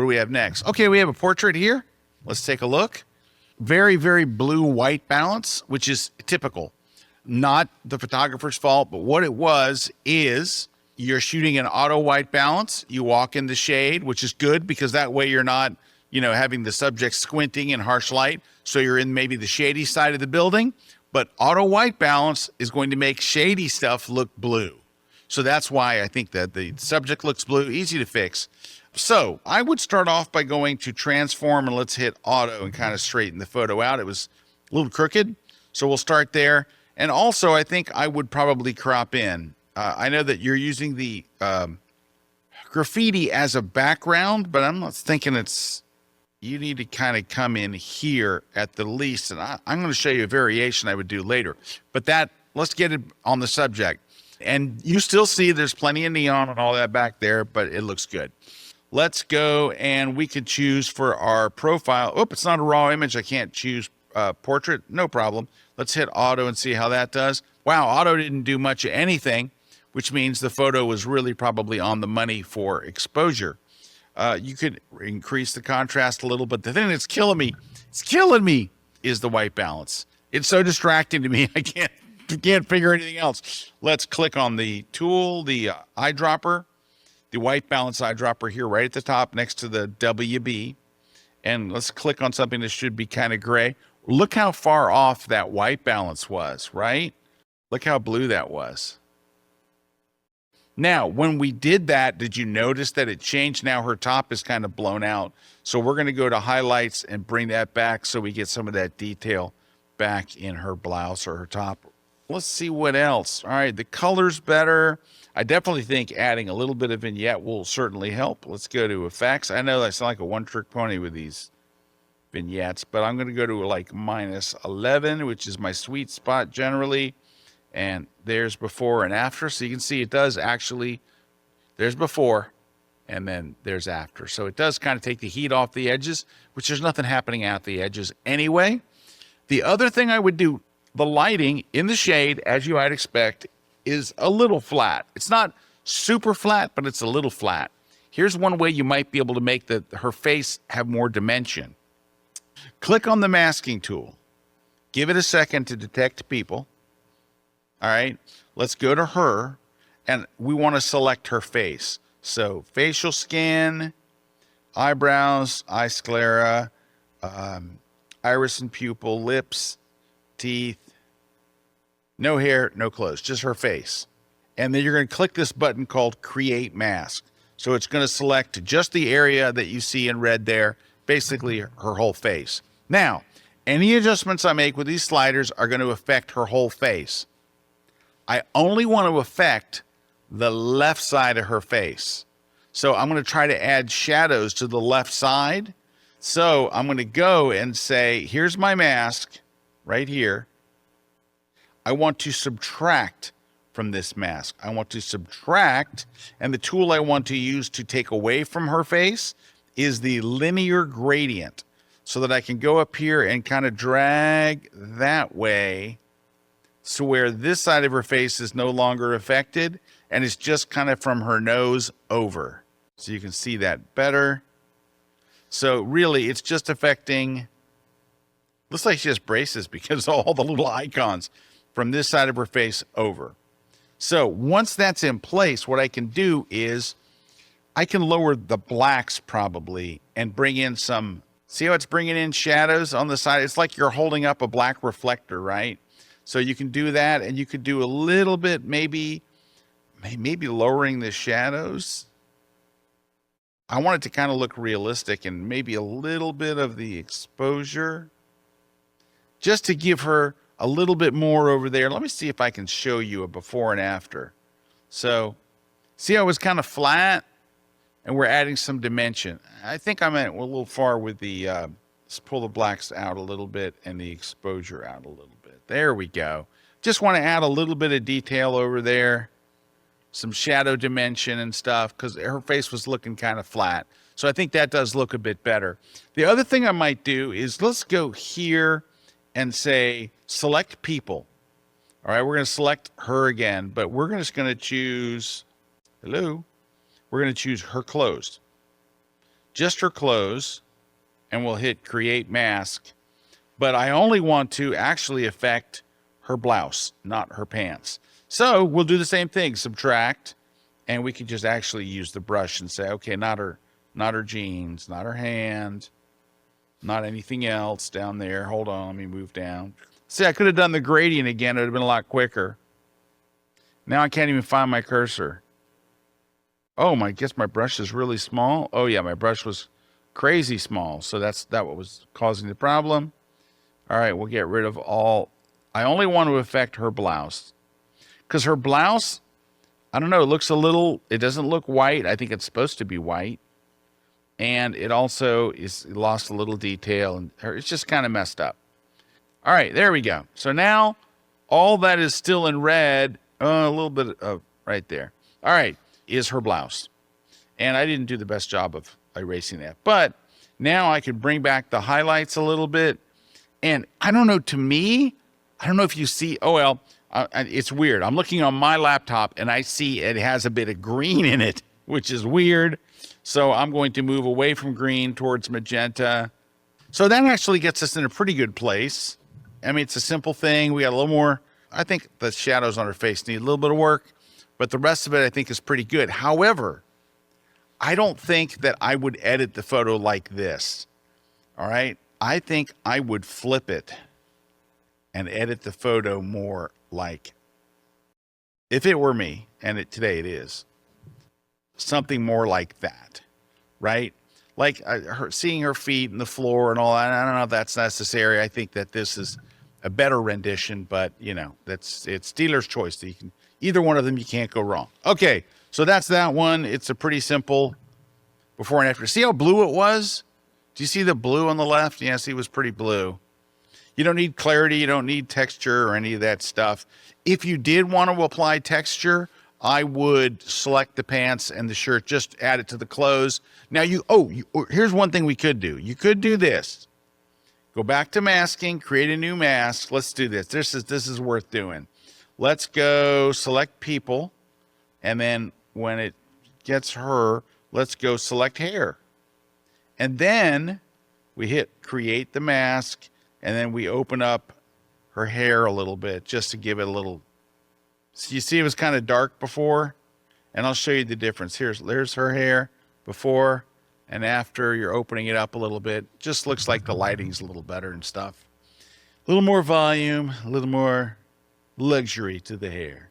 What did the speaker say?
What do we have next? Okay, we have a portrait here. Let's take a look. Very, very blue-white balance, which is typical. Not the photographer's fault, but what it was is you're shooting an auto white balance. You walk in the shade, which is good because that way you're not, having the subject squinting in harsh light. So you're in maybe the shady side of the building, but auto white balance is going to make shady stuff look blue. So that's why I think that the subject looks blue, easy to fix. So I would start off by going to transform and let's hit auto and kind of straighten the photo out. It was a little crooked. So we'll start there. And also I think I would probably crop in. I know that you're using the graffiti as a background, but I'm not thinking you need to kind of come in here at the least. And I'm going to show you a variation I would do later, but let's get it on the subject. And you still see there's plenty of neon and all that back there, but it looks good. Let's go and we could choose for our profile. Oh, it's not a raw image. I can't choose portrait. No problem. Let's hit auto and see how that does. Wow, auto didn't do much of anything, which means the photo was really probably on the money for exposure. You could increase the contrast a little, but the thing that's killing me is the white balance. It's so distracting to me. I can't figure anything else. Let's click on the tool, the eyedropper, the white balance eyedropper here right at the top next to the WB. And let's click on something that should be kind of gray. Look how far off that white balance was, right? Look how blue that was. Now, when we did that, did you notice that it changed? Now her top is kind of blown out. So we're going to go to highlights and bring that back so we get some of that detail back in her blouse or her top. Let's see what else. All right, the color's better. I definitely think adding a little bit of vignette will certainly help. Let's go to effects. I know I sound like a one-trick pony with these vignettes, but I'm going to go to like -11, which is my sweet spot generally. And there's before and after. So you can see it does actually, there's before and then there's after. So it does kind of take the heat off the edges, which there's nothing happening at the edges anyway. The other thing I would do, the lighting in the shade, as you might expect, is a little flat. It's not super flat, but it's a little flat. Here's one way you might be able to make her face have more dimension. Click on the masking tool. Give it a second to detect people. All right, let's go to her, and we want to select her face. So facial skin, eyebrows, eye sclera, iris and pupil, lips, teeth, no hair, no clothes, just her face. And then you're going to click this button called Create Mask. So it's going to select just the area that you see in red there, basically her whole face. Now, any adjustments I make with these sliders are going to affect her whole face. I only want to affect the left side of her face. So I'm going to try to add shadows to the left side. So I'm going to go and say, here's my mask right here. I want to subtract from this mask. I want to subtract, and the tool I want to use to take away from her face is the linear gradient, so that I can go up here and kind of drag that way so where this side of her face is no longer affected, and it's just kind of from her nose over. So you can see that better. So really, it's just affecting, looks like she has braces because of all the little icons from this side of her face over. So once that's in place, what I can do is I can lower the blacks probably and bring in some, see how it's bringing in shadows on the side? It's like you're holding up a black reflector, right? So you can do that, and you could do a little bit, maybe lowering the shadows. I want it to kind of look realistic, and maybe a little bit of the exposure just to give her a little bit more over there. Let me see if I can show you a before and after. So see how it was kind of flat, and we're adding some dimension. I think I went a little far with the, let's pull the blacks out a little bit and the exposure out a little bit. There we go. Just want to add a little bit of detail over there, some shadow dimension and stuff, because her face was looking kind of flat. So I think that does look a bit better. The other thing I might do is let's go here and say, select people. All right, we're going to select her again, but we're just going to choose, hello, we're going to choose her closed. just her clothes, and we'll hit create mask. But I only want to actually affect her blouse, not her pants. So we'll do the same thing, subtract, and we can just actually use the brush and say, okay, not her jeans, not her hand, not anything else down there. Hold on, let me move down. See, I could have done the gradient again. It would have been a lot quicker. Now I can't even find my cursor. Oh, I guess my brush is really small. Oh yeah, my brush was crazy small. So that what was causing the problem. All right, we'll get rid of all. I only want to affect her blouse. Because her blouse, I don't know, it doesn't look white. I think it's supposed to be white. And it also lost a little detail, and it's just kind of messed up. All right, there we go. So now all that is still in red, a little bit of right there. All right, is her blouse. And I didn't do the best job of erasing that. But now I can bring back the highlights a little bit. And I don't know, to me, I don't know if you see, it's weird. I'm looking on my laptop and I see it has a bit of green in it, which is weird. So I'm going to move away from green towards magenta. So that actually gets us in a pretty good place. I mean, it's a simple thing. We got a little more. I think the shadows on her face need a little bit of work, but the rest of it I think is pretty good. However, I don't think that I would edit the photo like this. All right. I think I would flip it and edit the photo more like, if it were me, and today it is, something more like that, right? Like seeing her feet and the floor and all that. I don't know if that's necessary. I think that this is a better rendition, but it's dealer's choice. So either one of them, you can't go wrong. Okay, so that's that one. It's a pretty simple before and after. See how blue it was? Do you see the blue on the left? Yes, it was pretty blue. You don't need clarity. You don't need texture or any of that stuff. If you did want to apply texture, I would select the pants and the shirt, just add it to the clothes. Now here's one thing we could do. You could do this. Go back to masking, create a new mask. Let's do this. This is worth doing. Let's go select people. And then when it gets her, let's go select hair. And then we hit create the mask, and then we open up her hair a little bit just to give it a little. So you see it was kind of dark before, and I'll show you the difference. There's her hair before and after. You're opening it up a little bit. Just looks like the lighting's a little better and stuff. A little more volume, a little more luxury to the hair.